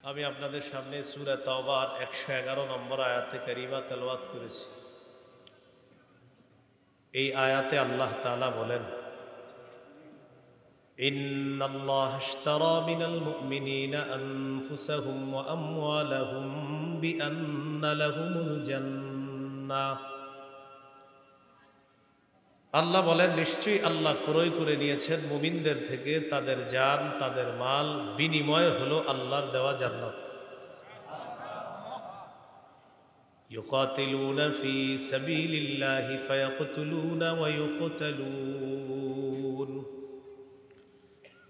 আমি আপনাদের সামনে সূরা তাওবার 111 নম্বর আয়াতে কারিমা তেলাওয়াত করেছি। এই আয়াতে আল্লাহ তাআলা বলেন, ইন্নাল্লাহা আশতারা মিনাল মুমিনিনা আনফুসাহুম ওয়া আমওয়ালাহুম বিআন্না লাহুমুল জান্নাহ। আল্লাহ বলেন, নিশ্চয়ই আল্লাহ ক্রয় করে নিয়েছেন মুমিনদের থেকে তাদের জান, তাদের মাল, বিনিময় হলো আল্লাহর দেওয়া জান্নাত। يقاتلون في سبيل الله فيقتلون ويقتلون।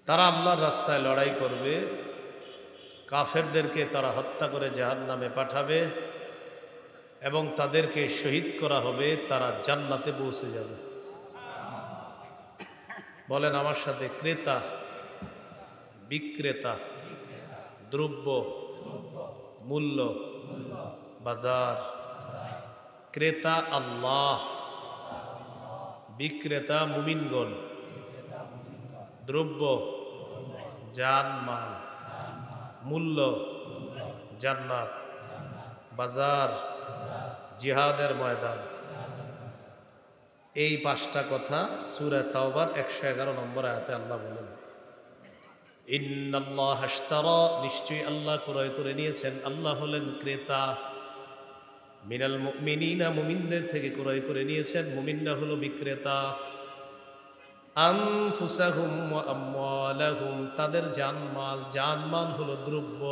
তারা আল্লাহর রাস্তায় লড়াই করবে, কাফেরদেরকে তারা হত্যা করে জাহান্নামে পাঠাবে এবং তাদেরকে শহীদ করা হবে, তারা জান্নাতে পৌঁছে যাবে। বলেন আমার সাথে, ক্রেতা, বিক্রেতা, দ্রব্য, মূল্য, বাজার। ক্রেতা আল্লাহ, বিক্রেতা মুমিনগণ, দ্রব্য জানমাল, মূল্য জান্নাত, বাজার জিহাদের ময়দান। এই পাঁচটা কথা সূরা তাওবার 111 নম্বর আয়াতে আল্লাহ বলেন। ইন্নাল্লাহা আশতারা, নিশ্চয়ই আল্লাহ ক্রয় করে নিয়েছেন, আল্লাহ হলেন ক্রেতা। মিনাল মুমিনিনা, মুমিনদের থেকে ক্রয় করে নিয়েছেন, মুমিনরা হলো বিক্রেতা। আনফুসাহুম ওয়া আমওয়ালাহুম, তাদের জানমাল, জানমাল হলো দ্রব্য।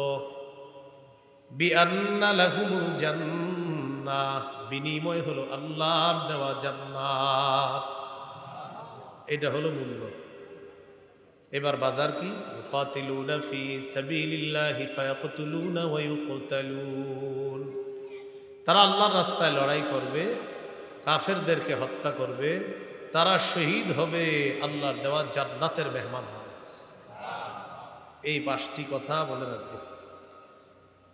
বিআন্না লাহুমুল জান্নাহ, বিনিময় হলো আল্লাহর দেওয়া জান্নাত। এটা হলো মূল্য। এবার বাজার কি? ইউকাতিলুনা ফি সাবিলিল্লাহি ফায়াকতুলুনা ওয়া ইউকতালুন। তারা আল্লাহর রাস্তায় লড়াই করবে, কাফেরদেরকে হত্যা করবে, তারা শহীদ হবে, আল্লাহর দেওয়া জান্নাতের মেহমান হবে। এই পাঁচটি কথা বলে রাখবে।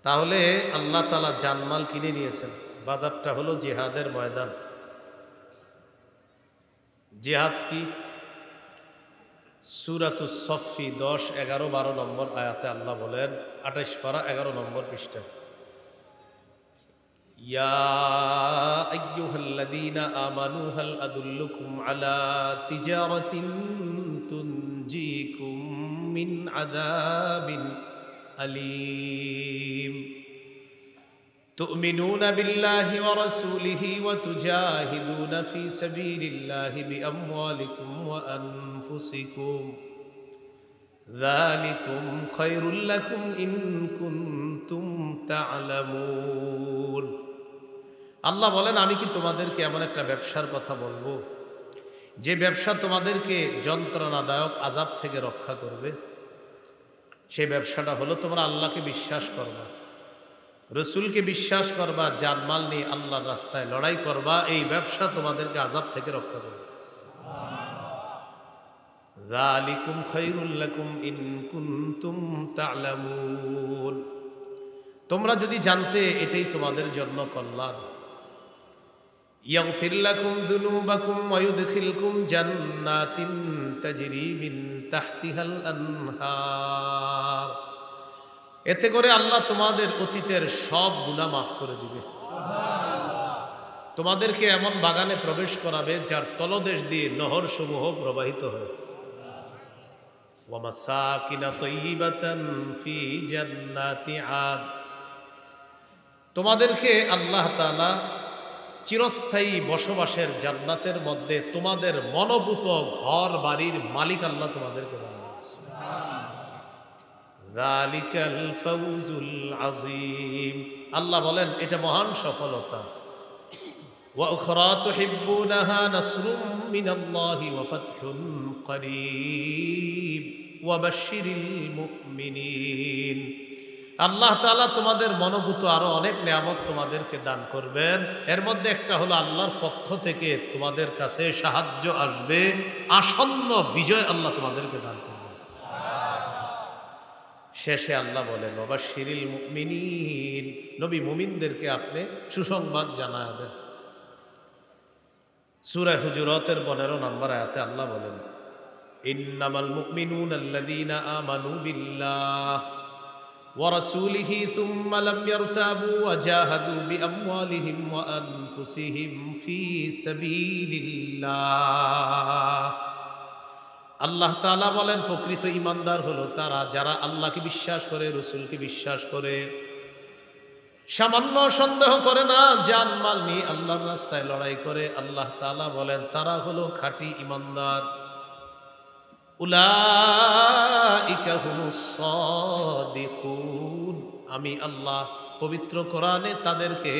তাহলে আল্লাহ তাআলা জানমাল কিনে নিয়েছেন। বাজারটা হলো জিহাদের ময়দান। জিহাদ কি? সূরাতুস সফফি 10, 11, 12 নম্বর আয়াতে আল্লাহ বলেন, 28 পারা 11 নম্বর পৃষ্ঠা, ইয়া আইয়ুহাল্লাযীনা আমানু হাল আদুল্লুকুম আলা তিজারাতিন তুনজিকুম মিন আযাবিন আলীম তুমিনুনা বিল্লাহি ওয়া রাসূলিহি ওয়া তুজাহিদুনা ফি সাবিলিল্লাহি বিআমওয়ালিকুম ওয়া আনফুসিকুম যালিকুম খায়রুল লাকুম ইন কুনতুম তা'লামুন। আল্লাহ বলেন, আমি কি তোমাদেরকে এমন একটা ব্যবসার কথা বলবো যে ব্যবসা তোমাদেরকে যন্ত্রণাদায়ক আযাব থেকে রক্ষা করবে? সেই ব্যবসাটা হলো তোমরা আল্লাহকে বিশ্বাস করবা, রসুলকে বিশ্বাস করবা, জানমাল নিয়ে আল্লাহর রাস্তায় লড়াই করবা। এই ব্যবসা তোমাদেরকে আযাব থেকে রক্ষা করবে। যালিকুম খায়রুল লাকুম ইন কুনতুম তা'লামুন। তোমরা যদি জানতে, এটাই তোমাদের জন্য কল্যাণ। ইয়াগফির লাকুম যুনুবাকুম ওয়া ইউদখিলকুম জান্নাতিন তাজরি মিন তাহতিহাল আনহার। এতে করে আল্লাহ তোমাদের অতীতের সব গুনাহ মাফ করে দিবে। তোমাদেরকে এমন বাগানে প্রবেশ করাবে যার তলদেশ দিয়ে নহর সমূহ প্রবাহিত হয়। ওয়া মাসাকিনা তাইয়্যিবাতান ফি জান্নাতি আদ। তোমাদেরকে আল্লাহ তাআলা চিরস্থায়ী বসবাসের জান্নাতের মধ্যে তোমাদের মনোভূত ঘর বাড়ির মালিক আল্লাহ তোমাদেরকে বানাবে। যালিকাল ফাউজুল আযীম। আল্লাহ বলেন, এটা মহান সফলতা। ওয়া উখরা তুহিব্বুনাহা নাসরুম মিনাল্লাহি ওয়া ফাতহুন করিব ওয়া বাশশিরিল মুমিনিন। আল্লাহ তাআলা তোমাদের মনোভূত আরো অনেক নিয়ামত তোমাদেরকে দান করবেন। এর মধ্যে একটা হলো আল্লাহর পক্ষ থেকে তোমাদের কাছে সাহায্য আসবে, আসন্ন বিজয় আল্লাহ তোমাদেরকে দান করবেন। শেষে আল্লাহ বলেন, ওয়া বাশশিরিল মুমিনিন, নবী মুমিনদেরকে আপনি সুসংবাদ জানাবেন। সূরা হুজুরাতের 15 নম্বর আয়াতে আল্লাহ বলেন, ইন্নামাল মুমিনুনা আল্লাযীনা আমানু বিল্লাহ ورسوله ثم لم يرتابوا وجاهدوا بأموالهم وأنفسهم في سبيل الله আল্লাহ তাআলা বলেন প্রকৃত ঈমানদার হলো তারা যারা আল্লাহকে বিশ্বাস করে, রাসূলকে বিশ্বাস করে, সামান্য সন্দেহ করে না, জানমাল নিয়ে আল্লাহর রাস্তায় লড়াই করে। আল্লাহ তাআলা বলেন তারা হলো খাঁটি ঈমানদার। উলাইকা হুমুস সাদিকুন, আমি আল্লাহ পবিত্র কোরআনে তাদেরকে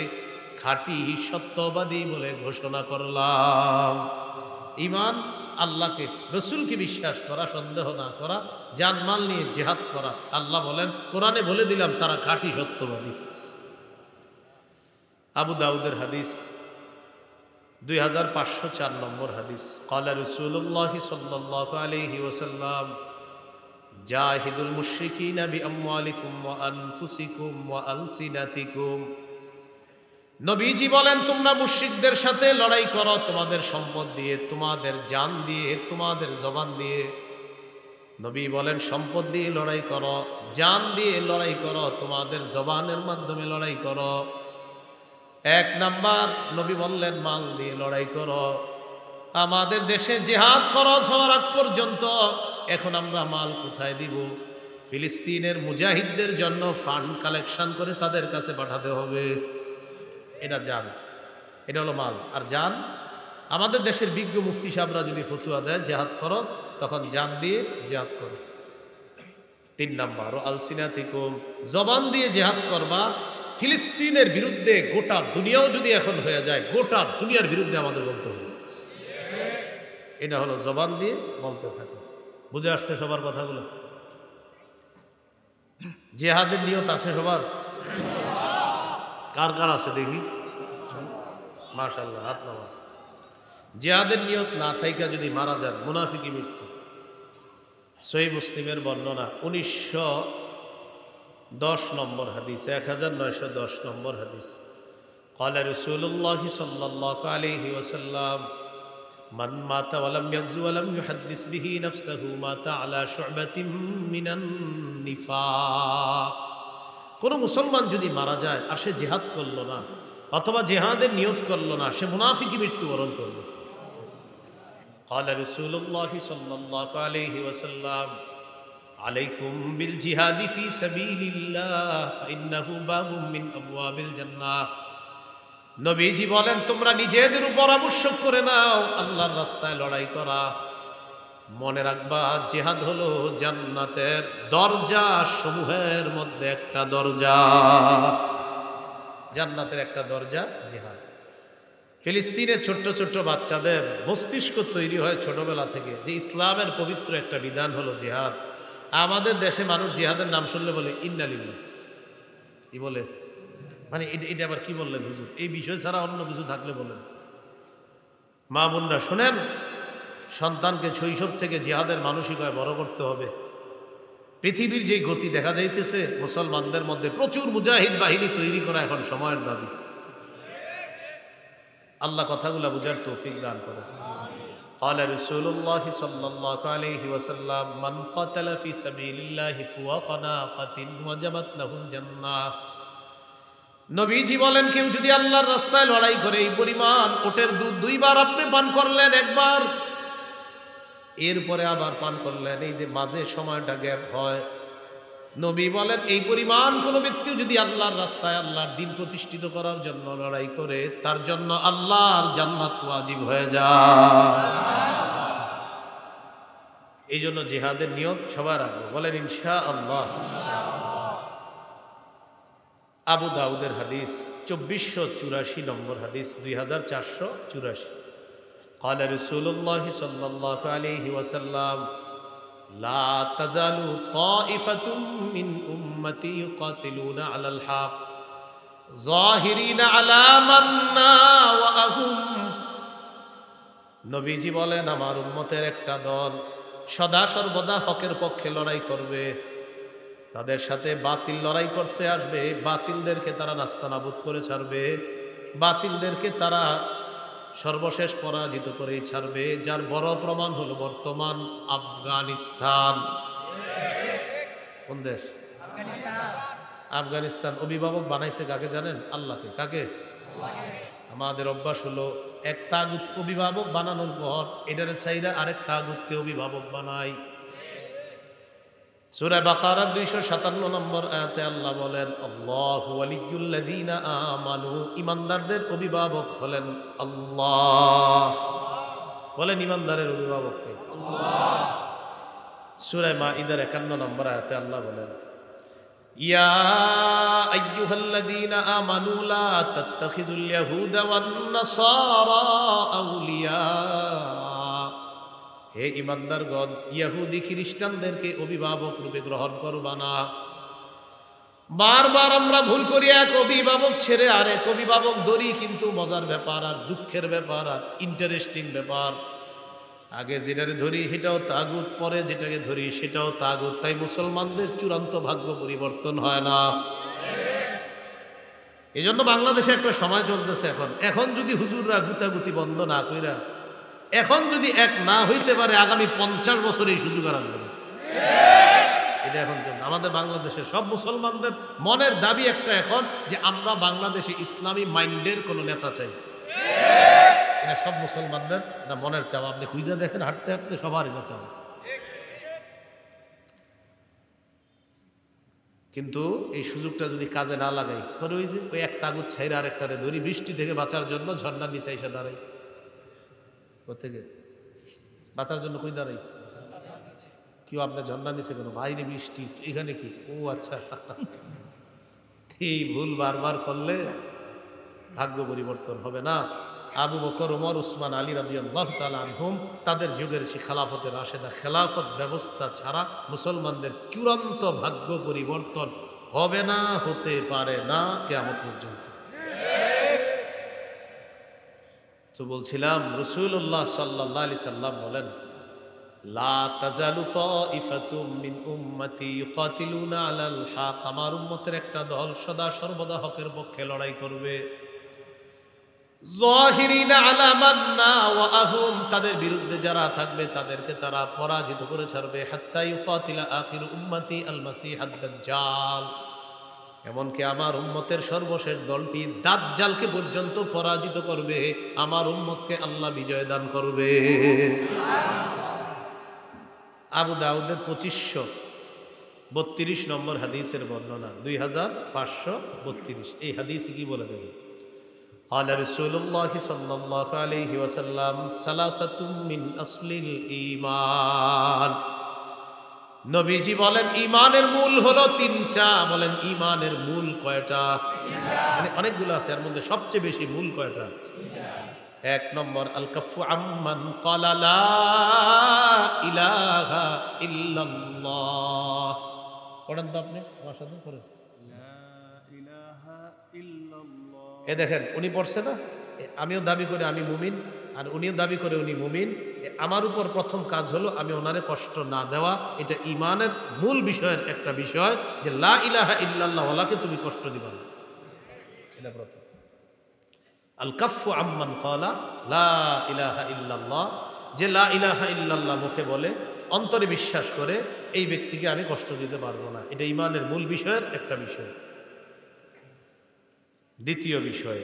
খাঁটি সত্যবাদী বলে ঘোষণা করলাম। ঈমান আল্লাহকে, রাসূলকে বিশ্বাস করা, সন্দেহ না করা, জানমাল নিয়ে জিহাদ করা। আল্লাহ বলেন কোরআনে বলে দিলাম তারা খাঁটি সত্যবাদী। আবু দাউদের হাদিস 2504 নম্বর হাদিস। ক্বালা রাসূলুল্লাহ সাল্লাল্লাহু আলাইহি ওয়াসাল্লাম জাহিদুল মুশরিকিনা বিআমওয়ালিকুম ওয়া আনফুসিকুম ওয়া আলসিনাতিকুম। নবীজি বলেন তোমরা মুশরিকদের সাথে লড়াই করো তোমাদের সম্পদ দিয়ে, তোমাদের জান দিয়ে, তোমাদের জবান দিয়ে। নবী বলেন সম্পদ দিয়ে লড়াই করো, জান দিয়ে লড়াই করো, তোমাদের জবানের মাধ্যমে লড়াই করো। এক নাম্বার নবী বললেন মাল দিয়ে লড়াই করো। আমাদের দেশে জিহাদ ফরজ হওয়ার আগ পর্যন্ত এখন আমরা মাল কোথায় দিব? ফিলিস্তিনের মুজাহিদদের জন্য ফান্ড কালেকশন করে তাদের কাছে পাঠাতে হবে। এটা জান, এটা হলো মাল। আর জান, আমাদের দেশের বিজ্ঞ মুফতি সাহেবরা যদি ফতুয়া দেয় জিহাদ ফরজ, তখন জান দিয়ে জিহাদ করে। 3 নাম্বার আলসিনাতিকুম, জবান দিয়ে জিহাদ করবা। ফিলিস্তিনের বিরুদ্ধে গোটা দুনিয়াও যদি এখন হয়ে যায়, গোটা দুনিয়ার বিরুদ্ধে আমাদের বলতে হবে। এটা হলো জবান দিয়ে বলতে থাকে। বুঝে আসছে সবার কথাগুলো? জিহাদের নিয়ত আছে সবার? কার কার আছে দেখি? মাশাআল্লাহ, হাত নামা। জিহাদের নিয়ত না থাইকা যদি মারা যান, মুনাফিকি মৃত্যু। সহিহ মুসলিমের বর্ণনা 1910 নম্বর হাদিস, 1910 নম্বর হাদিস। قال رسول الله صلى الله عليه وسلم من مات ولم يغزو ولم يحدث به نفسه مات على شعبة من النفاق। কোন মুসলমান যদি মারা যায় আর সে জিহাদ করলো না অথবা জিহাদের নিয়ত করলো না, সে মুনাফিকি মৃত্যুবরণ করলো। قال رسول الله صلى الله عليه وسلم عليكم بالجهاد في سبيل الله فإنه باب من أبواب الجنة। নবীজি বলেন তোমরা নিজেদের উপর আবশ্যক করে নাও আল্লাহর রাস্তায় লড়াই করা। মনে রাখবা জিহাদ হলো জান্নাতের দরজা সমূহের মধ্যে একটা দরজা। জান্নাতের একটা দরজা জিহাদ। ফিলিস্তিনের ছোট্ট ছোট্ট বাচ্চাদের মস্তিষ্ক তৈরি হয় ছোটবেলা থেকে যে ইসলামের পবিত্র একটা বিধান হলো জিহাদ। আমাদের দেশে মানুষ জিহাদের নাম শুনলে বলে ইন্না লিল্লাহ। কি বলে? মানে এটা আবার কি বললেন হুজুর? এই বিষয় ছাড়া অন্য কিছু থাকলে বলেন। মা বোনরা শোনেন, সন্তানকে শৈশব থেকে জিহাদের মানসিকতায় বড় করতে হবে। পৃথিবীর যে গতি দেখা যাইতেছে, মুসলমানদের মধ্যে প্রচুর মুজাহিদ বাহিনী তৈরি করা এখন সময়ের দাবি। আল্লাহ কথাগুলো বুঝার তৌফিক দান করেন। قال رسول الله صلى الله عليه وسلم من قتل في سبيل الله فوق ناقة وجبت له الجنة। নবীজি বলেন কেউ যদি আল্লাহর রাস্তায় লড়াই করে এই পরিমাণ ওটের দুধ 2 বার আপনি পান করলেন, একবার এরপরে আবার পান করলেন, এই যে মাঝে সময়টা গ্যাপ হয়, নবী বলেন এই পরিমাণ কোন ব্যক্তি যদি আল্লাহর রাস্তায় আল্লাহর দ্বীন প্রতিষ্ঠিত করার জন্য লড়াই করে, তার জন্য আল্লাহর জান্নাত ওয়াজিব হয়ে যায়। এই জন্য জিহাদের নিয়ত সবার আগে বলেন ইনশাআল্লাহ। আবু দাউদের হাদিস 2484 নম্বর হাদিস, 2484। قال رسول الله صلى الله عليه وسلم لا تزال طائفة من أمتي يقاتلون على الحق ظاهرين على من ناوأهم। নবীজি বলেন আমার উম্মতের একটা দল সদা সর্বদা হকের পক্ষে লড়াই করবে। তাদের সাথে বাতিল লড়াই করতে আসবে, বাতিলদেরকে তারা নাস্তানাবুদ করে ছাড়বে, বাতিলদেরকে তারা সর্বশেষ পরাজিত করেই ছাড়বে। যার বড় প্রমাণ হলো বর্তমান আফগানিস্তান। কোন দেশ? আফগানিস্তান অভিভাবক বানাইছে কাকে জানেন? আল্লাহকে। কাকে? আমাদের অভ্যাস হলো এক তাগুত অভিভাবক বানানোর পর এটারে চাইরা আরেক তাগুতকে অভিভাবক বানাই। সূরা বাকারার 257 নম্বর আয়াতে আল্লাহ বলেন, আল্লাহু ওয়ালিয়্যুল্লাযীনা আমানু, ঈমানদারদের অভিভাবক হলেন আল্লাহ। বলেন ঈমানদারের অভিভাবক কে? আল্লাহ। সূরা মাঈদার 51 নম্বর আয়াতে আল্লাহ বলেন, ইয়া আইয়ুহাল্লাযীনা আমানু লা তাত্তাখিযুল ইয়াহুদা ওয়ান নাসারা আউলিয়া। হে ঈমানদারগণ, ইহুদি খ্রিস্টানদেরকে অভিভাবক রূপে গ্রহণ করবা না। বারবার আমরা ভুল করি, এক অভিভাবক ছেড়ে আরেক অভিভাবক ধরি, কিন্তু মজার ব্যাপার আর দুঃখের ব্যাপার আর ইন্টারেস্টিং ব্যাপার, আগে যেটাকে ধরি সেটাও তাগুত, পরে যেটাকে ধরি সেটাও তাগুত। তাই মুসলমানদের চূড়ান্ত ভাগ্য পরিবর্তন হয় না। এই জন্য বাংলাদেশে একটা সময় চলতেছে এখন যদি হুজুররা গুতাগুতি বন্ধ না কইরা এখন যদি এক না হইতে পারে, আগামী 50 বছর এই সুযোগ আর আসবে না। এটা এখন আমাদের বাংলাদেশের সব মুসলমানদের মনের দাবি একটা এখন, যে আমরা বাংলাদেশে ইসলামী মাইন্ডের কোন নেতা চাই। এটা সব মুসলমানদের না মনের চাওয়া। আপনি খুঁজে দেখেন, হাঁটতে হাঁটতে সবারই না চাওয়া। কিন্তু এই সুযোগটা যদি কাজে না লাগাই, তবে ওই যে ওই এক তাগুত ছাইরা আরেকটারে ধরি, বৃষ্টি থেকে বাঁচার জন্য ঝর্ণার নিচে এসে দাঁড়াই। কোথেকে বাঁচার জন্য কই দাঁড়াই? কেউ আপনার ঝর্ণার নিচে কেন? বাইরে বৃষ্টি, এখানে কি? ও আচ্ছা। এই ভুল বারবার করলে ভাগ্য পরিবর্তন হবে না। আবু বকর, ওমর, উসমান, আলী রাদিয়াল্লাহু তাআলা আনহুম, তাদের যুগের সেই খেলাফতে রাশেদা, খেলাফত ব্যবস্থা ছাড়া মুসলমানদের চূড়ান্ত ভাগ্য পরিবর্তন হবে না, হতে পারে না কিয়ামত পর্যন্ত। তো বলছিলাম, রাসূলুল্লাহ সাল্লাল্লাহু আলাইহি সাল্লাম বলেন, লা তাজালু তাইফাতুম মিন উম্মতি ইউকাতিলুনা আলাল হক, আমার উম্মতের একটা দল সদা সর্বদা হকের পক্ষে লড়াই করবে। যাহিরিনা আলা মান্না ওয়া আহুম, তাদের বিরুদ্ধে যারা থাকবে তাদেরকে তারা পরাজিত করে ছাড়বে। হাত্তা ইউকাতিলা আখির উম্মতি আল মাসিহ আদ-দাজ্জাল, এমনকি আমার উম্মতের সর্বশেষ দলটি দাজ্জালকে পর্যন্ত পরাজিত করবে। আমার উম্মতকে আল্লাহ বিজয় দান করবে। আবু দাউদের 2532 নম্বর হাদিসের বর্ণনা, 2532। এই হাদিসে কি বলে দেবে? قال رسول الله صلى الله عليه وسلم ثلاثة من أصل الإيمان, নবীজি বলেন ঈমানের মূল হলো তিনটা। বলেন ঈমানের মূল কয়টা? মানে অনেকগুলো আছে, এর মধ্যে সবচেয়ে বেশি মূল কয়টা? এক নম্বর, আল কাফু আম্মান ক্বালা লা ইলাহা ইল্লাল্লাহ। পড়েন তো আপনি আমার সাথে পড়েন। এ দেখেন, উনি পড়ছে না? আমিও দাবি করে আমি মুমিন, আর উনিও দাবি করে উনি মুমিন। আমার উপর প্রথম কাজ হলো আমি ওনারে কষ্ট না দেওয়া। এটা ঈমানের মূল বিষয়ের একটা বিষয়, যে লা ইলাহা ইল্লাল্লাহ ওয়ালাকে তুমি কষ্ট দিবা না। এটা প্রথম। আল কাফু আম্মান ক্বালা লা ইলাহা ইল্লাল্লাহ, যে লা ইলাহা ইল্লাল্লাহ মুখে বলে, অন্তরে বিশ্বাস করে, এই ব্যক্তিকে আমি কষ্ট দিতে পারবো না। এটা ঈমানের মূল বিষয়ের একটা বিষয়। দ্বিতীয় বিষয়,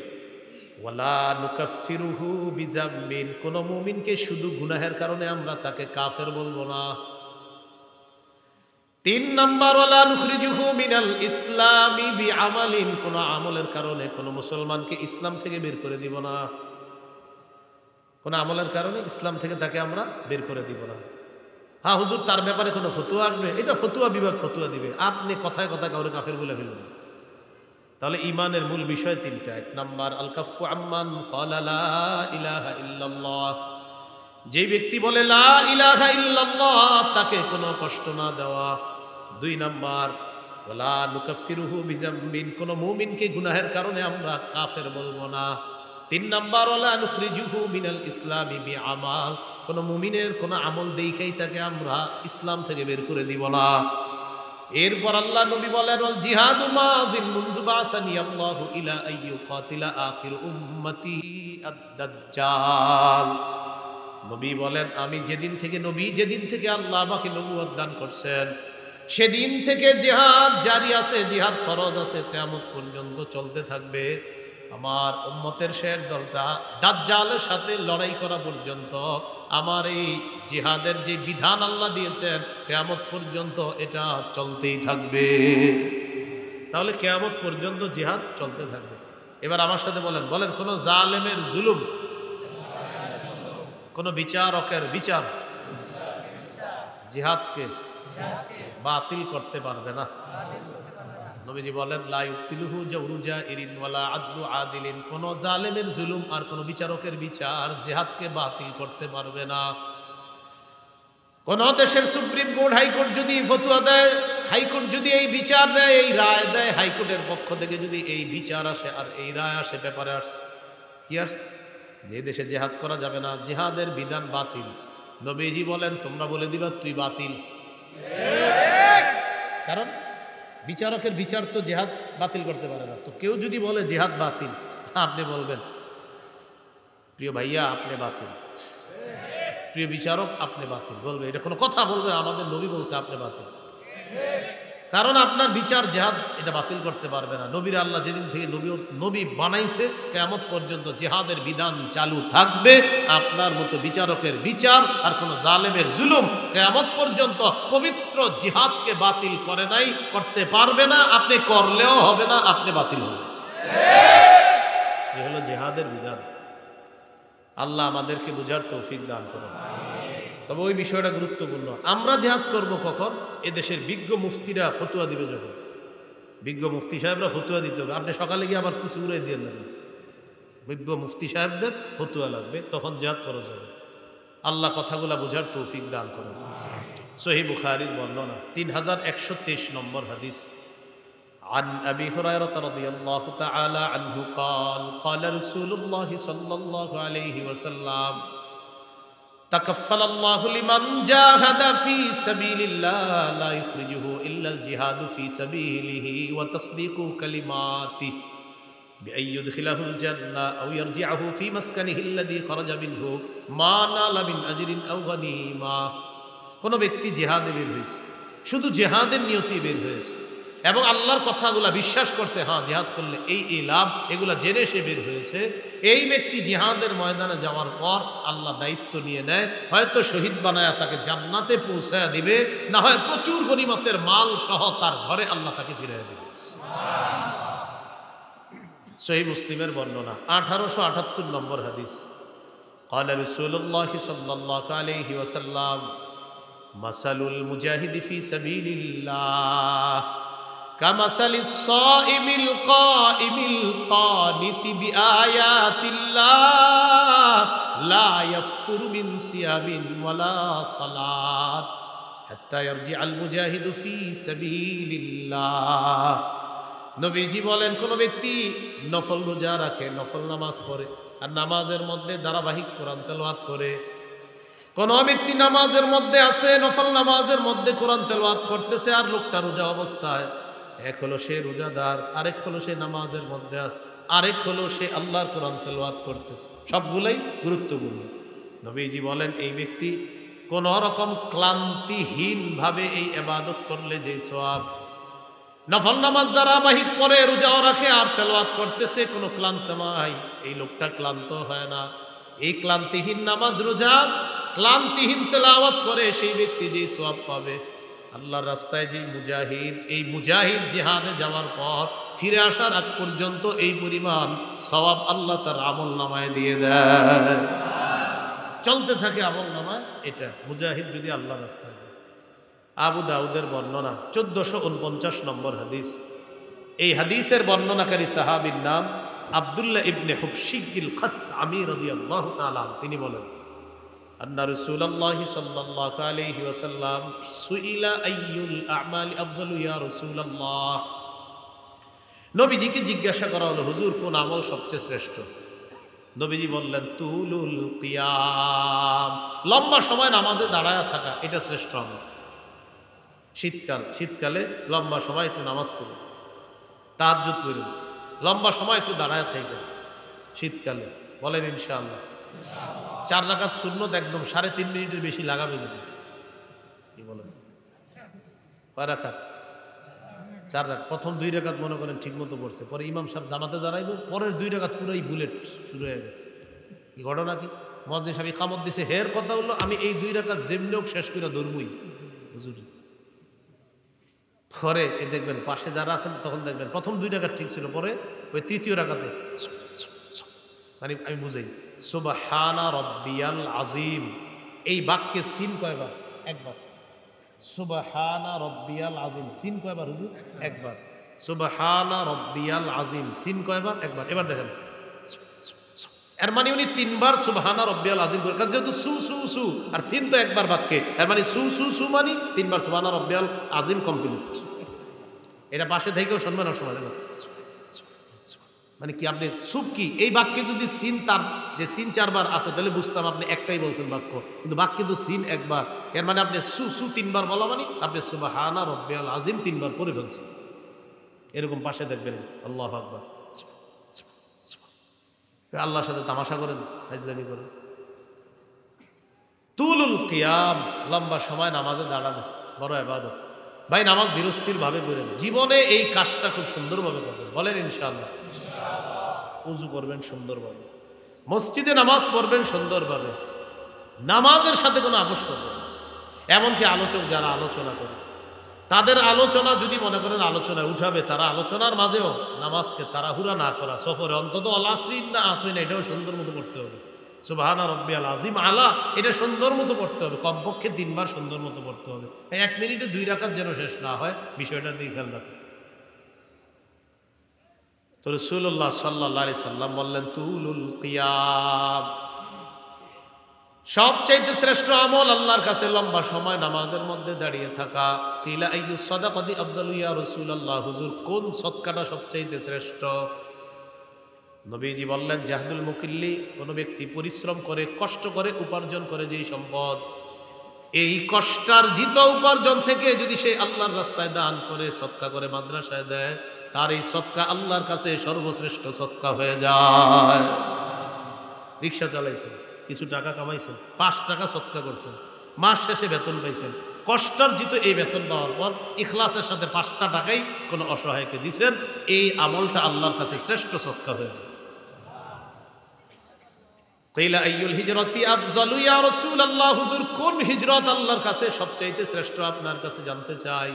ওয়ালা নুকাফিরুহু বিজাম্মিন, কোন মুমিনকে শুধু গুনাহের কারণে আমরা তাকে কাফের বলবো না। তিন নাম্বার, ওয়ালা নুখরিজুহু মিনাল ইসলামি বিআমালিন, কোন আমলের কারণে কোন মুসলমানকে ইসলাম থেকে বের করে দিব না। কোন আমলের কারণে ইসলাম থেকে তাকে আমরা বের করে দিব না। হ্যাঁ হুজুর, তার ব্যাপারে কোনো ফতুয়া আসবে, এটা ফতুয়া বিভাগ ফতুয়া দিবে, আপনি কথায় কথায় কাউরে কাফের বলে ফেলবেন। তাহলে ঈমানের মূল বিষয় তিনটা। এক নাম্বার, আল কাফু আম্মান ক্বালা লা ইলাহা ইল্লাল্লাহ, যে ব্যক্তি বলে লা ইলাহা ইল্লাল্লাহ তাকে কোনো কষ্ট না দেওয়া। দুই নাম্বার, ওয়ালা নুকাফিরুহু বিজাম্বিন, কোন মুমিনকে গুনাহের কারণে আমরা কাফের বলবো না। তিন নাম্বার, ওয়ালা নুখরিজুহু মিনাল ইসলামি বিআমাল, কোন মুমিনের কোন আমল দেখাই তাকে আমরা ইসলাম থেকে বের করে দিব না। এরপর আল্লাহ নবী বলেন, ওয়াল জিহাদু মাযিন মুনযু বাসানি আল্লাহু ইলা আইয়ুকাতিলা আখির উম্মতি আদ-দাজ্জাল। নবী বলেন, আমি যেদিন থেকে আল্লাহ আমাকে নবুয়ত দান করছেন, সেদিন থেকে জিহাদ জারি আছে, জিহাদ ফরজ আছে, কিয়ামত পর্যন্ত চলতে থাকবে। আমার উম্মতের শেষ দলটা দাজ্জালের সাথে লড়াই করা পর্যন্ত আমার এই জিহাদের যে বিধান আল্লাহ দিয়েছেন কিয়ামত পর্যন্ত এটা চলতেই থাকবে। তাহলে কিয়ামত পর্যন্ত জিহাদ চলতে থাকবে। এবার আমার সাথে বলেন, বলেন কোন জালেমের জুলুম, কোন বিচারকের বিচার জিহাদকে বাতিল করতে পারবে না। নবীজি বলেন লা ইউতিলুহু জাওরুজা ইরিন ওয়ালা আদলু আদিলিন, কোন জালেমের জুলুম আর কোন বিচারকের বিচার জিহাদকে বাতিল করতে পারবে না। কোন দেশের সুপ্রিম কোর্ট হাইকোর্ট যদি ফতোয়া দেয়, হাইকোর্ট যদি এই বিচার দেয়, এই রায় দেয়, হাইকোর্টের পক্ষ থেকে যদি এই বিচার আসে আর এই রায় আসে, পেপারে আসছে কি আসছে, যে দেশে জিহাদ করা যাবে না, জিহাদের বিধান বাতিল, নবীজি বলেন তোমরা বলে দিবা তুই বাতিল। কারণ বিচারকের বিচার তো জিহাদ বাতিল করতে পারে না। তো কেউ যদি বলে জিহাদ বাতিল, আপনি বলবেন প্রিয় ভাইয়া আপনি বাতিল, প্রিয় বিচারক আপনি বাতিল, বলবে এটা কোনো কথা? বলবে আমাদের নবী বলছে আপনি বাতিল। কারণ আপনার বিচার জিহাদ এটা বাতিল করতে পারবে না। নবীর আল্লাহ যেদিন থেকে নবী বানাইছে কিয়ামত পর্যন্ত জিহাদের বিধান চালু থাকবে। আপনার মতো বিচারকের বিচার আর কোন জালেমের জুলুম কিয়ামত পর্যন্ত পবিত্র জিহাদকে বাতিল করে নাই, করতে পারবে না। আপনি করলেও হবে না, আপনি বাতিল হবেন। এই হলো জিহাদের বিধান। আল্লাহ আমাদেরকে বুঝার তৌফিক দান করুন। তবে ওই বিষয়টা গুরুত্বপূর্ণ। আমরা জিহাদ করব কখন? এদেশের বিজ্ঞ মুফতিরা ফতোয়া দিবে যখন, বিজ্ঞ মুফতি সাহেবরা ফতোয়া দিতে হবে। আপনি সকালে গিয়ে আবার কিছু উড়াই দিয়ে নেবেন, বিজ্ঞ মুফতি সাহেবদের ফতোয়া লাগবে, তখন জিহাদ ফরজ হবে। আল্লাহ কথাগুলা বুঝার তৌফিক দান করুন। সহিহ বুখারীর বর্ণনা 3123 নম্বর হাদিস। عن أبي هريرة رضي الله تعالى عنه قال قال رسول الله صلى الله عليه وسلم تكفل الله لمن جاهد في سبيل الله لا يخرجه إلا الجهاد في سبيله وتصديق كلماته بأن يدخله الجنة أو يرجعه في مسكنه الذي خرج منه ما نال من أجر أو غنيمة। কোন ব্যক্তি জিহাদে বের হয়েছে, শুধু জিহাদের নিয়তে বের হয়েছে এবং আল্লাহর কথাগুলা বিশ্বাস করছে, হ্যাঁ জিহাদ করলে এই এই লাভ, এগুলা জেনে সে বের হয়েছে, এই ব্যক্তি জিহাদের ময়দানে যাওয়ার পর আল্লাহ দায়িত্ব নিয়ে নেয়, হয়তো শহীদ বানায়া তাকে জান্নাতে পৌঁছায়া দিবে, না হয় প্রচুর গনিমতের মাল সহ তার ঘরে আল্লাহ তাকে ফিরিয়ে দিবে। সহিহ মুসলিমের বর্ণনা 1878 নম্বর হাদিস। قال رسول الله صلى الله عليه وسلم مثل المجاهد في سبيل الله كمثل الصائم القائم القانت بآيات الله لا يفطر من صيام ولا صلاة حتى يرجع المجاهد في سبيل الله। নবীজি বলেন কোন ব্যক্তি নফল রোজা রাখে, নফল নামাজ পড়ে আর নামাজের মধ্যে ধারাবাহিক কোরআন তেলাওয়াত করে, কোন ব্যক্তি নামাজের মধ্যে আছে, নফল নামাজের মধ্যে কোরআন তেলাওয়াত করতেছে আর লোকটা রোজা অবস্থায়, এক হলো সে রোজাদার, আরেক হলো সে নামাজের মধ্যে আছে, আরেক হলো সে আল্লাহর কোরআন তেলাওয়াত করতেছে, সবগুলাই গুরুত্বপূর্ণ। নবীজি বলেন এই ব্যক্তি কোন রকম ক্লান্তিহীন ভাবে এই ইবাদত করলে যে সওয়াব, নফল নামাজ ধারাবাহিক পরে রোজাও রাখে আর তেলাওয়াত করতেছে, কোনো ক্লান্ত নাই, এই লোকটা ক্লান্ত হয় না। এই ক্লান্তিহীন নামাজ রোজা, ক্লান্তিহীন তেলাওয়াত করে সেই ব্যক্তি যে সওয়াব পাবে, আল্লাহর রাস্তায় যে মুজাহিদ, এই মুজাহিদ জিহাদে যাওয়ার পর ফিরে আসার আগ পর্যন্ত এই পরিমাণ সওয়াব আল্লাহ তার আমল নামায় দিয়ে দেয়, চলতে থাকে আমল নামায়। এটা মুজাহিদ যদি আল্লাহর রাস্তায় যায়। আবু দাউদের বর্ণনা 1449 নম্বর হাদিস। এই হাদিসের বর্ণনাকারী সাহাবীর নাম আব্দুল্লাহ ইবনে হুবশিকিল খাসআমি রাদিয়াল্লাহু তাআলা। তিনি বলেন আন্না রাসূলুল্লাহ সাল্লাল্লাহু আলাইহি ওয়াসাল্লাম সুইলা আইয়ুল আমালি আফজালু ইয়া রাসূলুল্লাহ। নবীজিকে জিজ্ঞাসা করা হলো হুজুর কোন আমল সবচেয়ে শ্রেষ্ঠ? নবীজি বললেন তুলুল কিয়াম, লম্বা সময় নামাজে দাঁড়ায়া থাকা, এটা শ্রেষ্ঠ আমল। শীতকালে লম্বা সময় একটু নামাজ পড়ুন, তাহাজ্জুদ পড়ুন, লম্বা সময় একটু দাঁড়ায় থাকবেন শীতকালে, বলেন ইনশাআল্লাহ। 4 রাকাত সুন্নত একদম 3.5 মিনিটের বেশি লাগাবেন, কি বলেন? কয় রাকাত? 4 রাকাত। প্রথম 2 রাকাত মনে করেন ঠিক মতো পড়ছে, পরে ইমাম সাহেব জামাতে দাঁড়াইবো, পরের 2 রাকাত পুরোই বুলেট শুরু হয়ে গেছে। কি ঘটনা কি? মুয়াজ্জিন সাহেব ইকামত দিছে, হের কথা হলো আমি এই 2 রাকাত যেমনি হোক শেষ করে ধরবই হুজুর। পরে এই দেখবেন পাশে যারা আছেন তখন দেখবেন প্রথম 2 রাকাত ঠিক ছিল, পরে ওই তৃতীয় রাকাতে মানে আমি বুঝাই, সুবহানা রাব্বিয়াল আযীম এই বাক্যে সিন কয়বার? একবার। সুবহানা রাব্বিয়াল আযীম সিন কয়বার হুজুর? একবার। সুবহানা রাব্বিয়াল আযীম সিন কয়বার? একবার। এবার দেখেন, এর মানে উনি 3 বার সুবহানা রাব্বিয়াল আযীম করে, কারণ যেহেতু সু সু সু আর সিন তো একবার বাক্যে, এর মানে সু সু সু মানে 3 বার সুবহানা রাব্বিয়াল আযীম কমপ্লিট। এটা পাশে থেকেও শুনবেন না সময় দেখো, মানে কি আপনি সুপ কি এই বাক্যে যদি সিন তার যে 3-4 বার আছে তাহলে বুঝতাম আপনি একটাই বলছেন বাক্য, কিন্তু বাক্যে তো সিন একবার, এর মানে আপনি সু সু 3 বার বলা মানে আপনি সুবহানা রাব্বিয়াল আযীম 3 বার পড়ে ফেলছেন। এরকম পাশে দেখবেন আল্লাহু আকবার, আল্লাহর সাথে তামাশা করেন, ফাজলামি করেন। তুলুল কিয়াম লম্বা সময় নামাজে দাঁড়ানো বড় ইবাদত। ভাই নামাজ ধীরস্থির ভাবে পড়েন, জীবনে এই কাজটা খুব সুন্দরভাবে করবেন, বলেন ইনশাআল্লাহ। উযু করবেন সুন্দরভাবে, মসজিদে নামাজ পড়বেন সুন্দরভাবে, নামাজের সাথে কোনো আপোষ করবেন না। এমনকি আলোচক যারা আলোচনা করে তাদের আলোচনা যদি মনে করেন আলোচনায় উঠাবে, তারা আলোচনার মাঝেও নামাজকে তাড়াহুড়া না করা, সফরে অন্তত আলাসরিন না আতই না এটাও সুন্দর মতো পড়তে হবে। সুবহানা রাব্বিয়াল আযীম আলা এটা সুন্দর মতো পড়তে হবে, কমপক্ষে 3 বার সুন্দর মতো পড়তে হবে। 1 মিনিটে 2 রাকাত যেন শেষ না হয়, বিষয়টা দিয়ে খেয়াল রাখুন। তো রাসূলুল্লাহ সাল্লাল্লাহু আলাইহি সাল্লাম বললেন তুলুল কিয়াম, সবচাইতে শ্রেষ্ঠ আমল আল্লাহর কাছে লম্বা সময় নামাজের মধ্যে দাঁড়িয়ে থাকা। কিলা আইয়ুস সাদাকাতি আফজালু ইয়া রাসূলুল্লাহ, হুজুর কোন সদকাটা সবচাইতে শ্রেষ্ঠ? নবীজি বললেন জাহদুল মুকিল্লি, কোন ব্যক্তি পরিশ্রম করে কষ্ট করে উপার্জন করে যেই সম্পদ, এই কষ্টার্জিত উপার্জন থেকে যদি সে আল্লাহর রাস্তায় দান করে সদকা করে মাদ্রাসায় দেয়, তার এই সদকা আল্লাহর কাছে সর্বশ্রেষ্ঠ সদকা হয়ে যায়। রিকশা চালাইছেন, কিছু টাকা কামাইছেন, 5 টাকা সদকা করছেন, মাস শেষে বেতন পাইছেন, কষ্টার্জিত এই বেতন পাওয়ার পর ইখলাসের সাথে 5টা টাকাই কোনো অসহায়কে দিছেন, এই আমলটা আল্লাহর কাছে শ্রেষ্ঠ সদকা হয়ে যায়। কিলা আইয়ুল হিজরাতি আফজালু ইয়া রাসূলুল্লাহ, হুজুর কোন হিজরত আল্লাহর কাছে সবচাইতে শ্রেষ্ঠ আপনার কাছে জানতে চাই।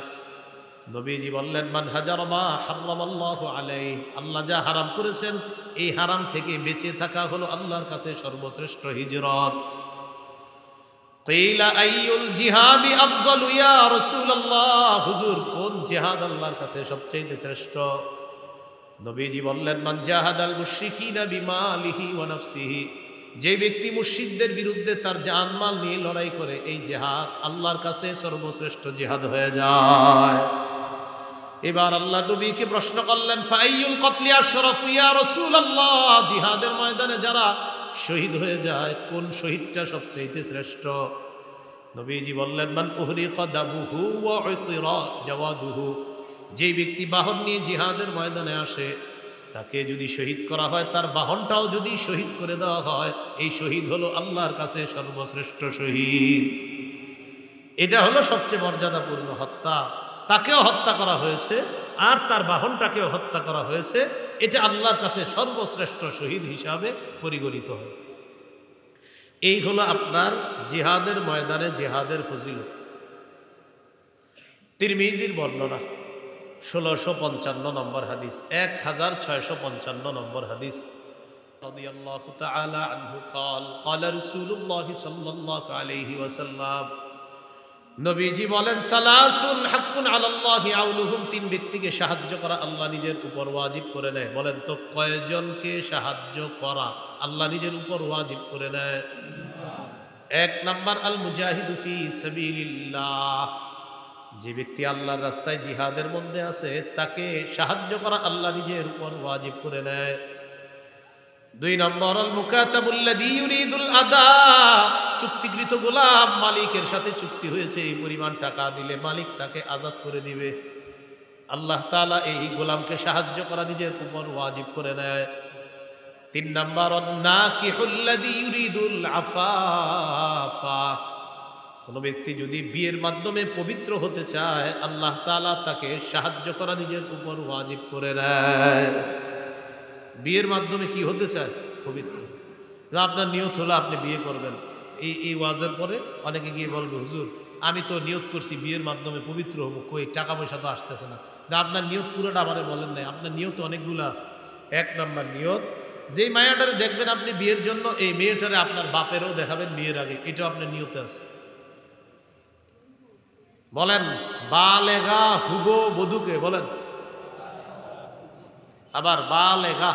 নবীজি বললেন মান হাজারা মা হারামাল্লাহু আলাইহি, আল্লাহ যা হারাম করেছেন এই হারাম থেকে বেঁচে থাকা হলো আল্লাহর কাছে সর্বশ্রেষ্ঠ হিজরত। কিলা আইয়ুল জিহাদি আফজালু ইয়া রাসূলুল্লাহ, হুজুর কোন জিহাদ আল্লাহর কাছে সবচাইতে শ্রেষ্ঠ? নবীজি বললেন মান জাহাদাল মুশরিকিনা বিমালিহি ওয়া নাফসিহি, যে ব্যক্তি মুশরিকদের বিরুদ্ধে তার জানমাল নিয়ে লড়াই করে, এই জিহাদ আল্লাহর কাছে সর্বশ্রেষ্ঠ জিহাদ হয়ে যায়। এবার আল্লাহ নবীকে প্রশ্ন করলেন ফাইয়ুল কতলি আশরাফু ইয়া রাসূলুল্লাহ, জিহাদের ময়দানে যারা শহীদ হয়ে যায় কোন শহীদটা সবচেয়ে শ্রেষ্ঠ? নবীজি বললেন মান উহরিকা দামুহু ওয়া উতিরা জাওয়াদুহু, যে ব্যক্তি বাহন নিয়ে জিহাদের ময়দানে আসে তাকে যদি শহীদ করা হয়, তার বাহনটাও যদি শহীদ করে দেওয়া হয়, এই শহীদ হলো আল্লাহর কাছে সর্বশ্রেষ্ঠ শহীদ। এটা হলো সবচেয়ে মর্যাদাপূর্ণ হত্যা, তাকেও হত্যা করা হয়েছে আর তার বাহনটাকেও হত্যা করা হয়েছে, এটা আল্লাহর কাছে সর্বশ্রেষ্ঠ শহীদ হিসাবে পরিগণিত হয়। এই হলো আপনার জিহাদের ময়দানে জিহাদের ফজিলত। তিরমিজির বর্ণনা 1655 নম্বর হাদিস, 1655 নম্বর হাদিস। রাদিয়াল্লাহু তাআলা আনহু قال قال رسول الله صلى الله عليه وسلم, নবীজি বলেন সালাসুন হাক্কুন আলাল্লাহি আউলুহুম, 3 ব্যক্তিকে সাহায্য করা আল্লাহ নিজের উপর ওয়াজিব করে নেয়। বলেন তো কয়জনকে সাহায্য করা আল্লাহ নিজের উপর ওয়াজিব করে নেয়? 1 নাম্বার আল মুজাহিদু ফি সাবিলিল্লাহ, যে ব্যক্তি আল্লাহর রাস্তায় জিহাদের মধ্যে আছে তাকে সাহায্য করা আল্লাহ নিজের উপর ওয়াজিব করে নেয়। 2 নম্বর আল মুকাতাবুল্লাযী ইউরিদুল আদা, চুক্তিকৃত গোলাম, মালিকের সাথে চুক্তি হয়েছে এই পরিমাণ টাকা দিলে মালিক তাকে আজাদ করে দিবে, আল্লাহ তাআলা এই গোলামকে সাহায্য করা নিজের উপর ওয়াজিব করে নেয়। 3 নম্বর আন নাকিহুল্লাযী ইউরিদুল আফাফা, কোনো ব্যক্তি যদি বিয়ের মাধ্যমে পবিত্র হতে চায়, আল্লাহ তাআলা তাকে সাহায্য করা নিজের উপর ওয়াজিব করে নেয়। বিয়ের মাধ্যমে কি হতে চায়? পবিত্র। আপনার নিয়ত হলো আপনি বিয়ে করবেন, এই ওয়াজের পরে অনেকে গিয়ে বলবে, হুজুর আমি তো নিয়ত করছি বিয়ের মাধ্যমে পবিত্র হবো, কই টাকা পয়সা তো আসতেছে না। আপনার নিয়ত পুরোটা আমারে বলেন নাই। আপনার নিয়ত অনেকগুলো আছে। এক নম্বর নিয়ত, যেই মায়াটারে দেখবেন আপনি বিয়ের জন্য, এই মেয়েটারে আপনার বাপেরও দেখাবেন বিয়ের আগে, এটাও আপনার নিয়তে আছে। বলেন বালেগা হুবো বধূকে বলেন, আবার বালেগা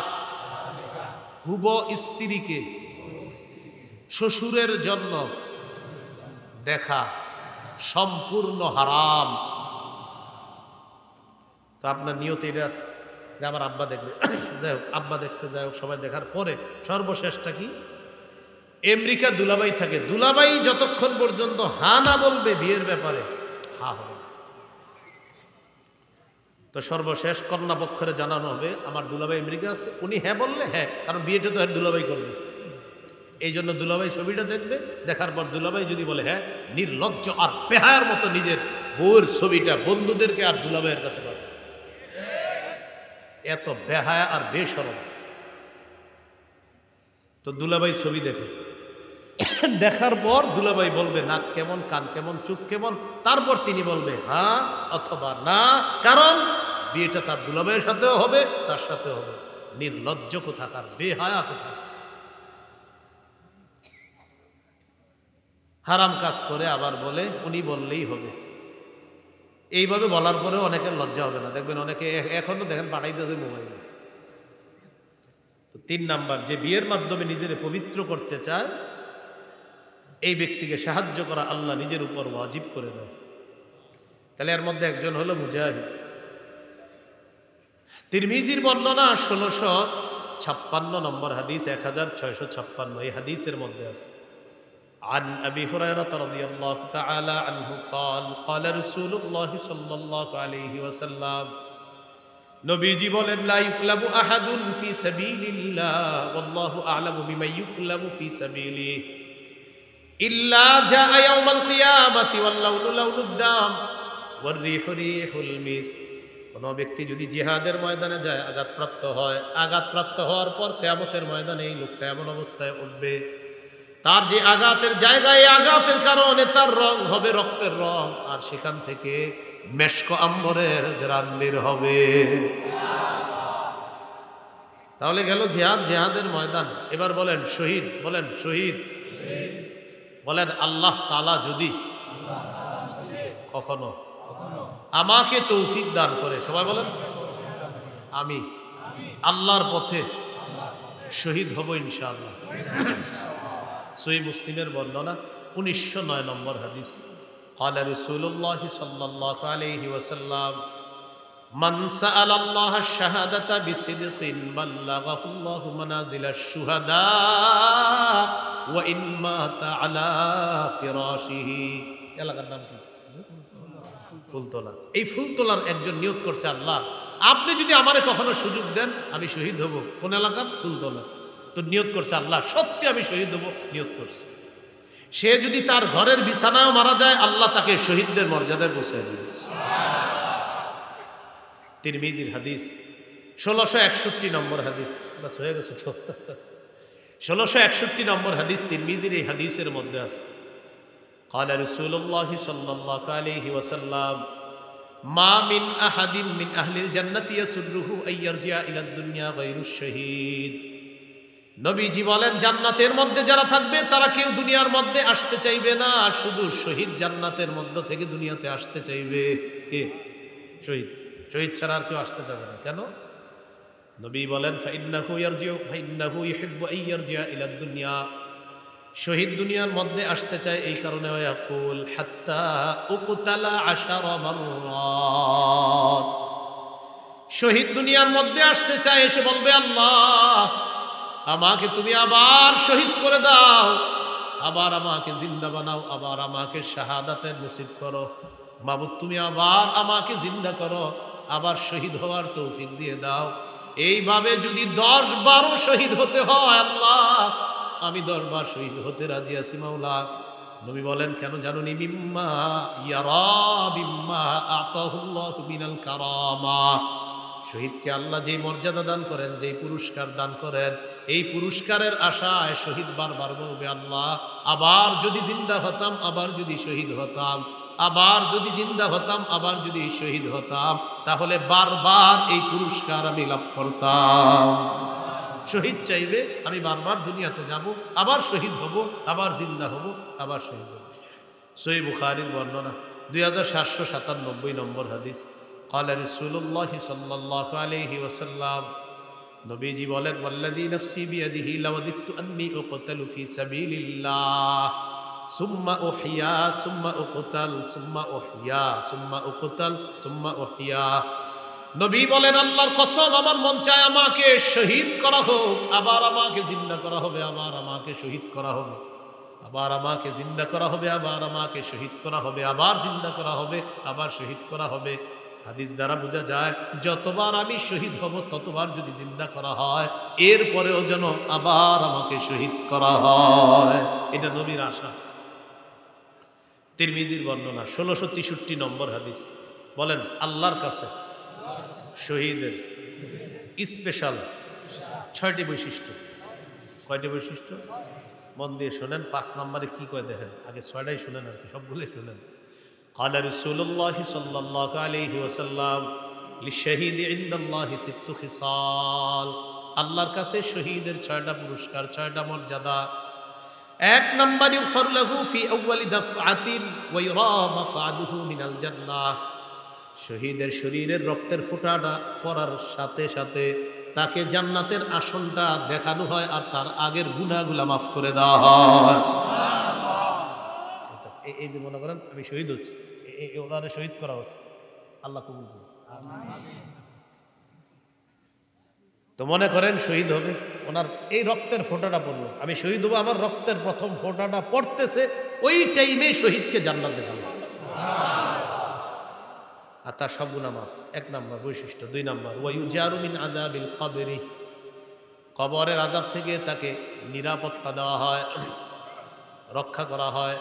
হুবো স্ত্রীকে শ্বশুরের জন্য দেখা সম্পূর্ণ হারাম। তো আপনার নিয়ত এটা আছে যে আমার আব্বা দেখবে, যাই হোক আব্বা দেখছে, যাই হোক সবাই দেখার পরে সর্বশেষটা কি? আমেরিকা দুলাভাই থাকে, দুলাভাই যতক্ষণ পর্যন্ত হা না বলবে বিয়ের ব্যাপারে, হা হবে। তো সর্বশেষ কন্যা পক্ষের জানানো হবে আমার দুলাভাই আমেরিকা আছে, উনি হ্যাঁ বললে হ্যাঁ, কারণ বিয়েটা তো দুলাভাই করবে, এই জন্য দুলাভাই ছবিটা দেখবে, দেখার পর দুলাভাই যদি বলে হ্যাঁ, নির্লজ্জ আর বেহায়ার মতো নিজের বউয়ের ছবিটা বন্ধুদেরকে আর দুলাভাইয়ের কাছে পাবে। এত বেহায়া আর বেশরম। তো দুলাভাই ছবি দেখে, দেখার পর দুলাভাই বলবে নাক কেমন, কান কেমন, চোখ কেমন, তারপর তিনি বলবে হ্যাঁ অথবা না, কারণ বিয়েটা তার দুলাভাইয়ের সাথেও হবে, তার সাথেও হবে। নির্লজ্জ কোথাকার, বেহায়া কোথাকার, হারাম কাজ করে আবার বলে উনি বললেই হবে। এইভাবে বলার পরেও অনেকের লজ্জা হবে না, দেখবেন অনেকে এখনো দেখেন পাঠাই দিতে মোবাইলে। তো 3 নাম্বার, যে বিয়ের মাধ্যমে নিজের পবিত্র করতে চায়, এই ব্যক্তিকে সাহায্য করা আল্লাহ নিজের উপর ওয়াজিব করে দেয়। তাহলে এর মধ্যে একজন হলো মুজাহিদ। তিরমিজির বর্ণনা 1656 নম্বর হাদিস, 1656 এই হাদিসের মধ্যে আছে عن أبي هريرة رضي الله تعالى عنه قال قال رسول الله صلى الله عليه وسلم নবীজি বলেন লা ইউকলাবু আহাদুন ফি সাবিলিল্লাহ ওয়াল্লাহু আ'লামু বিমা ইউকলাবু ফি সাবিলিহি ইল্লা জাআ ইয়াউমাল কিয়ামাতি ওয়াল লাউনু লাউনুদ দাম ওয়ার রিহু রিহুল মিস। কোন ব্যক্তি যদি জিহাদের ময়দানে যায়, আঘাতপ্রাপ্ত হয়, আঘাতপ্রাপ্ত হওয়ার পর কিয়ামতের ময়দানে এই লোকটা এমন অবস্থায় উঠবে, তার যে আঘাতের জায়গায় আঘাতের কারণে তার রং হবে রক্তের রং, আর সেখান থেকে মেশক আম্বরের ঘ্রাণ বের হবে। তাহলে গেল জিহাদ, জিহাদের ময়দান। এবার বলেন শহীদ, বলেন শহীদ, বলেন আল্লাহ তাআলা যদি কখনো আমাকে তৌফিক দান করে, সবাই বলেন আমি আল্লাহর পথে শহীদ হব ইনশাআল্লাহ। সহিহ মুসলিমের বর্ণনা 1909 নম্বর হাদিস। قال رسول الله صلى الله عليه وسلم من سأل الله الشهادة بصدق بلغه الله منازل الشهداء وإن مات على فراشه। এলাকার নাম কি? ফুলতলা। এই ফুলতলার একজন নিয়ত করছে, আল্লাহ আপনি যদি আমারে কখনো সুযোগ দেন আমি শহীদ হব। কোন এলাকার? ফুলতলা। তো নিয়ত করছে আল্লাহ সত্যি আমি শহীদ হব, নিয়ত করছে। সে যদি তার ঘরের বিছানায় মারা যায়, আল্লাহ তাকে শহীদদের মর্যাদায় পৌঁছে দিয়েছে। তিরমিজির হাদিস 1661 নম্বর হাদিস। বাস হয়ে গেছে তো। 1661 নম্বর হাদিস তিরমিজির এই হাদিসের মধ্যে আছে قال رسول الله صلى الله عليه وسلم ما من أحد من أهل الجنة يسره أن يرجع إلى الدنيا غير الشهيد। নবীজি বলেন জান্নাতের মধ্যে যারা থাকবে তারা কেউ দুনিয়ার মধ্যে আসতে চাইবে না, শুধু শহীদ জান্নাতের মধ্য থেকে দুনিয়াতে আসতে চাইবে। কে? শহীদ। শহীদ ছাড়া আর কেউ আসতে চাইবে না। কেন? নবী বলেন ফাইন্নাহু ইয়ারজিউ ফাইন্নাহু ইউহিব্বু আন ইয়ারজি'a ইলা দুনিয়া। শহীদ দুনিয়ার মধ্যে আসতে চায় এই কারণে, ইয়াকুল হাত্তা উকতালা 10 মাররাত। শহীদ দুনিয়ার মধ্যে আসতে চায়, এসে বলবে আল্লাহ আমাকে তুমি আবার শহীদ করে দাও, আবার আমাকে জিন্দা বানাও, আবার আমাকে শাহাদাতের নসিব করো। মাবুদ তুমি আবার আমাকে জিন্দা করো, আবার শহীদ হওয়ার তৌফিক দিয়ে দাও। এইভাবে যদি 10-12 শহীদ হতে হয়, আল্লাহ আমি 10 বার শহীদ হতে রাজি আছি মাওলা। নবী বলেন কেন জানুনি? মিম্মা ইয়ারা বিম্মা আতাহুল্লাহু মিনাল কারামা। শহীদকে আল্লাহ যেই মর্যাদা দান করেন, যেই পুরস্কার দান করেন, এই পুরস্কারের আশায় শহীদ বারবার বলবে, আল্লাহ আবার যদি জিন্দা হতাম, আবার যদি শহীদ হতাম, আবার যদি জিন্দা হতাম, আবার যদি শহীদ হতাম, তাহলে বারবার এই পুরস্কার আমি লাভ করতাম। শহীদ চাইবে আমি বারবার দুনিয়াতে যাব, আবার শহীদ হব, আবার জিন্দা হব, আবার শহীদ হব। সহিহ বুখারীর বর্ণনা 2797 নম্বর হাদিস। ক্বালা রাসূলুল্লাহ সাল্লাল্লাহু আলাইহি ওয়াসাল্লাম, নবীজি বলেন, ওয়াল্লাযী নাফসি বিয়াদিহি লাওয়াদিতু আন্নী উকতালু ফি সাবিলিল্লাহ সুম্মা উহইয়া সুম্মা উকতাল সুম্মা উহইয়া সুম্মা উকতাল সুম্মা উহইয়া। নবী বলেন, আল্লাহর কসম, আমার মন চায় আমাকে শহীদ করা হোক, আবার আমাকে জিন্দা করা হবে, আবার আমাকে শহীদ করা হবে, আবার আমাকে জিন্দা করা হবে, আবার আমাকে শহীদ করা হবে, আবার জিন্দা করা হবে, আবার শহীদ করা হবে। হাদিস দ্বারা বোঝা যায় যতবার আমি শহীদ হব ততবার যদি জিন্দা করা হয়, এরপরেও যেন আবার আমাকে শহীদ করা হয়। এটা নবীর আশা। তিরমিজির বর্ণনা 1663 নম্বর হাদিস। বলেন, আল্লাহর কাছে শহীদের স্পেশাল 6টি বৈশিষ্ট্য। কয়টি বৈশিষ্ট্য? মন দিয়ে শোনেন। 5 নম্বরে কি কয় দেখেন, আগে 6টাই শুনেন, আর কি সবগুলোই শুনেন। قال رسول الله صلى الله عليه وسلم للشهيد عند الله 6 خصال। আল্লাহর কাছে শহীদের 6টা পুরস্কার, 6টা মর্যাদা। 1 নম্বর, ইগফার লাহু ফি আউয়ালি দাফআতিন ওয়া ইউরা মাকআদুহু মিনাল জান্নাহ। শহীদের শরীরের রক্তের ফোঁটাটা পড়ার সাথে সাথে তাকে জান্নাতের আসনটা দেখানো হয়, আর তার আগের গুনাহগুলো মাফ করে দেওয়া হয়। এই যে মনে করেন আমি শহীদ হচ্ছি, ওনারে শহীদ করা হচ্ছে, আল্লাহ কবুল করুন। তো মনে করেন শহীদ হবে, ওনার এই রক্তের ফোঁটাটা পড়লো, আমি শহীদ হবো, আমার রক্তের প্রথম ফোঁটাটা পড়তেছে, ওই টাইমে শহীদকে জান্নাত দেখানো, আর তার সব গুনাহ মাফ। 1 নম্বর বৈশিষ্ট্য। 2 নম্বর, ওয়ায়ুজারু মিন আযাবিল কবরি। কবরের আযাব থেকে তাকে নিরাপত্তা দেওয়া হয়, রক্ষা করা হয়।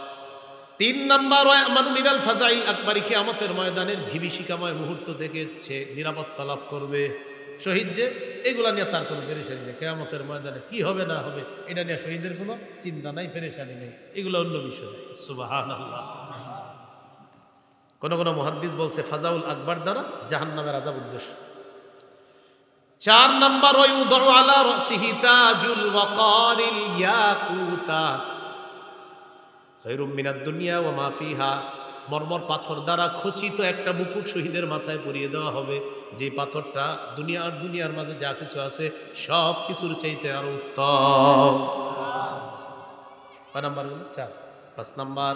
3 নম্বর, ওয়ায়ামানু মিনাল ফাজাইল আকবরি। কিয়ামতের ময়দানের বিভীষিকাময় মুহূর্ত থেকে সে নিরাপত্তা লাভ করবে। শহীদ যে, এগুলা নিয়ে তার কোনো পেরেশানি নেই। কিয়ামতের ময়দানে কি হবে না হবে এটা নিয়ে শহীদের কোনো চিন্তা নাই, পেরেশানি নেই, এগুলো অন্য বিষয়। সুবহানাল্লাহ। কোন কোন মুহাদ্দিস বলছে ফাজাউল আকবার দ্বারা জাহান্নামের আযাব উদ্দেশ্য। 4 নম্বর, ওয়ায়ুদউ আলা রাসিহি তাজুল ওয়াকারিল ইয়াকুতা খায়রুম মিনাদ দুনিয়া ওয়া মা ফিহা। মরমর পাথর দ্বারা খচিত একটা মুকুট শহীদের মাথায় পরিয়ে দেওয়া হবে, যে পাথরটা দুনিয়া আর দুনিয়ার মাঝে যা কিছু আছে সব কিছুর চাইতে আরো উত্তম। কয় নাম্বার? 4। 5 নাম্বার,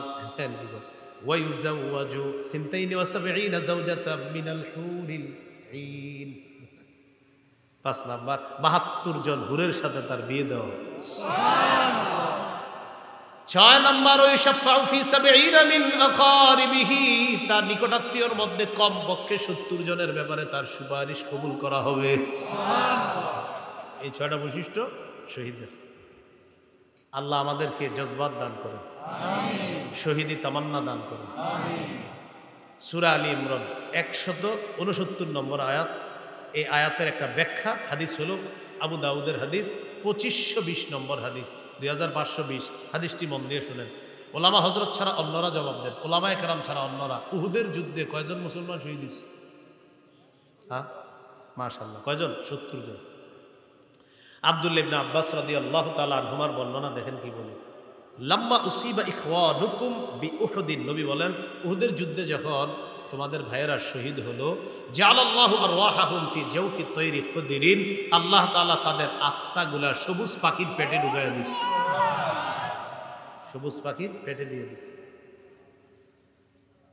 ওয়ায়ুজাওয়াজু সিনতাইনি ওয়া সাবঈনা যাওজাতাম মিনাল হুরিল ঈন। 5 নাম্বার, 72 জন হুরের সাথে তার বিয়ে দেওয়া হবে। সুবহানাল্লাহ। 6 নম্বর, ওয়াশফাউ ফি 70 মিন আকারিবিহি। তার নিকটাত্মীয়র মধ্যে কম পক্ষে 70 জনের ব্যাপারে তার সুপারিশ কবুল করা হবে। সুবহানাল্লাহ। এই 6টা বৈশিষ্ট্য শহীদের। আল্লাহ আমাদেরকে জজবাত দান করুন, আমিন। শহীদি তামান্না দান করুন, আমিন। সূরা আলী ইমরান 169 নম্বর আয়াত। এই আয়াতের একটা ব্যাখ্যা হাদিস হলো আবু দাউদের হাদিস 2520 নম্বর হাদিস, 2520 হাদিসটি মন দিয়ে শুনেন। ওলামা হযরত ছাড়া অন্যরা জবাব দেন, ওলামায়ে কেরাম ছাড়া অন্যরা। উহুদের যুদ্ধে কয়জন মুসলমান শহীদ হয়েছে? হ্যাঁ, মাশাআল্লাহ, কয়জন? 70 জন। আব্দুল্লাহ ইবনে আব্বাস রাদিয়াল্লাহু তাআলা আনহুমার বর্ণনা দেখেন কি বলে। লাম্মা উসিবা ইখওয়ানুকুম বিউহুদিন। নবী বলেন, উহুদের যুদ্ধে যখন তোমাদের ভাইয়েরা শহীদ হলো, জাআলাল্লাহু আরওয়াহাহুম ফি জাওফি তায়রি খুদরিন। আল্লাহ তাআলা তাদের আত্মাগুলা সবুজ পাখির পেটে ঢুকায়া দিছে। সবুজ পাখির পেটে দিয়ে দিছে।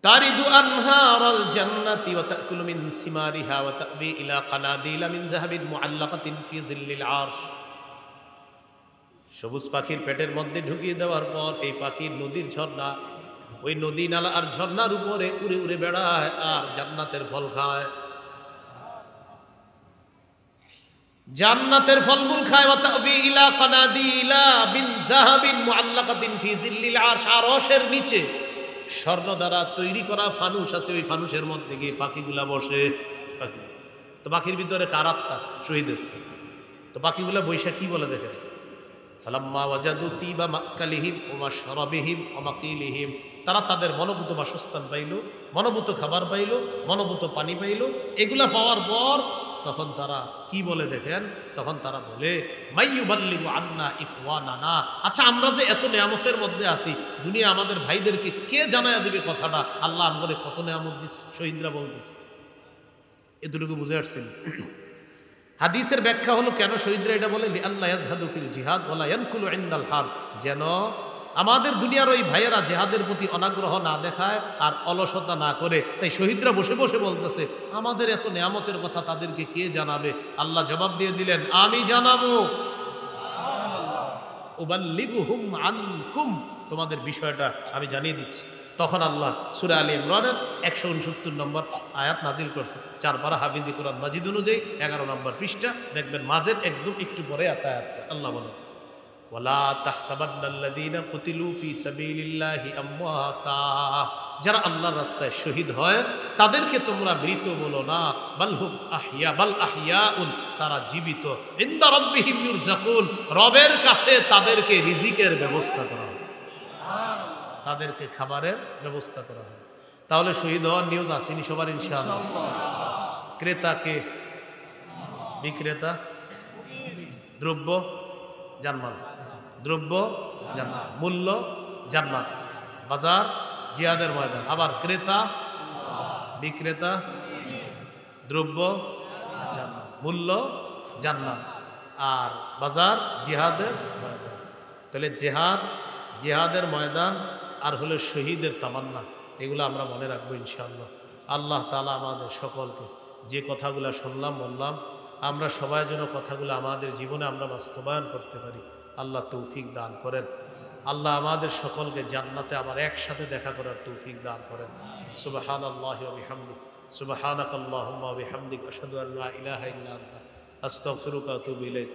তারিদু আনহারাল জান্নাতি ওয়া তাকুলু মিন সিমারিহা ওয়া তাবি ইলা কানাদিলা মিন যাহাবিন মুআল্লাকাতিন ফি জিল্লিল আরশ। সবুজ পাখির পেটের মধ্যে ঢুকিয়ে দেওয়ার পর এই পাখির নদীর ঝর্ণা, ওই নদী নালা আর ঝর্ণার উপরে উড়ে উড়ে বেড়ায় আর জান্নাতের ফল খায়। জান্নাতের ফলমূল খায়, ওয়া তাবি ইলা কানাদিলা বিন যাহাবিন মুআল্লাকাতিন ফি জিল্লিল আরশ, আরশের নিচে স্বর্ণ দ্বারা তৈরি করা ফানুস আছে, ওই ফানুসের মধ্যে গিয়ে পাখিগুলা বসে। পাখি তো পাখির ভিতরে কার আত্মা? শহীদের। তো পাখিগুলা বৈশা কি বলে দেখেন, ফালাম্মা ওয়াজাদু তিবা মাক্কালিহিম ওয়া মাশরাবিহিম ওয়া মাকিলিহিম, তারা তাদের মনোভূত বাসস্থান পাইল, মনোভূত খাবার পাইল, মনোভূত পানি পাইল। এগুলা পাওয়ার পর তখন তারা কি বলে দেখেন, তখন তারা বলে মাইয়ুবাল্লিগু আন্না ইখওয়ানানা, আচ্ছা আমরা যে এত নেয়ামতের মধ্যে আছি, দুনিয়া আমাদের ভাইদেরকে কে জানায়া দিবে কথাটা, আল্লাহ আমাদের কত নেয়ামত দিস। শহীদরা বলতেছে, এতটুকু বুঝে আসছিল। হাদিসের ব্যাখ্যা হলো কেন শহীদরা এটা বলে, লিআল্লা ইয়াজহাদু ফিল জিহাদ ওয়ালা ইয়ানকুলু ইনদাল হার, যেন আমাদের দুনিয়ার ওই ভাইয়েরা জেহাদের প্রতি অনাগ্রহ না দেখায় আর অলসতা না করে। তাই শহীদরা বসে বসে বলতেছে, আমাদের এত নেয়ামতের কথা তাদেরকে কে জানাবে? আল্লাহ জবাব দিয়ে দিলেন, আমি জানাবো। উবাল্লিগুহুম আনকুম, তোমাদের বিষয়টা আমি জানিয়ে দিচ্ছি। তখন আল্লাহ সূরা আলী ইমরানের 169 নম্বর আয়াত নাজিল করছে, 4 পারা হাফিজি কোরআন মাজিদ অনুযায়ী 11 নম্বর পৃষ্ঠা, দেখবেন মাঝের একদম একটু পরে আছে আয়াতটা। আল্লাহ বলেন, ওয়ালা তাহসাবান্নাল্লাযীনা কুতিলু ফী সাবিলিল্লাহি আমওয়াতা, যারা আল্লাহর রাস্তায় শহীদ হয় তাদেরকে তোমরা মৃত বলো না, বালহুম আহইয়া, বাল আহইয়াউন, তারা জীবিত, ইনদা রাব্বিহিম ইউরযাকুন, রবের কাছে তাদেরকে রিজিকের ব্যবস্থা করা হয়, তাদেরকে খাবারের ব্যবস্থা করা হয়। তাহলে শহীদ হওয়ার নিয়ত আসেনি সবার ইনশাআল্লাহ। ক্রেতাকে, বিক্রেতা, দ্রব্য জান্নাত, দ্রব্য জান্নাত, মূল্য জান্নাত, বাজার জিহাদের ময়দান, আবার ক্রেতা বিক্রেতা, দ্রব্য জান্নাত, মূল্য জান্নাত, আর বাজার জিহাদের ময়দান। তাহলে জিহাদের ময়দান আর হলো শহীদের তামান্না, এগুলো আমরা মনে রাখবো ইনশাআল্লাহ। আল্লাহ তাআলা আমাদের সকলকে যে কথাগুলো শুনলাম বললাম, আমরা সবাই যেন কথাগুলো আমাদের জীবনে আমরা বাস্তবায়ন করতে পারি, আল্লাহ তৌফিক দান করেন। আল্লাহ আমাদের সকলকে জান্নাতে আবার একসাথে দেখা করার তৌফিক দান করেন। সুবহানাল্লাহি ওয়া বিহামদিহি, সুবহানাকাল্লাহুম্মা ওয়া বিহামদিকা, আশহাদু আল্লা ইলাহা ইল্লা আনতা, আস্তাগফিরুকা ওয়া আতুবু ইলাইক।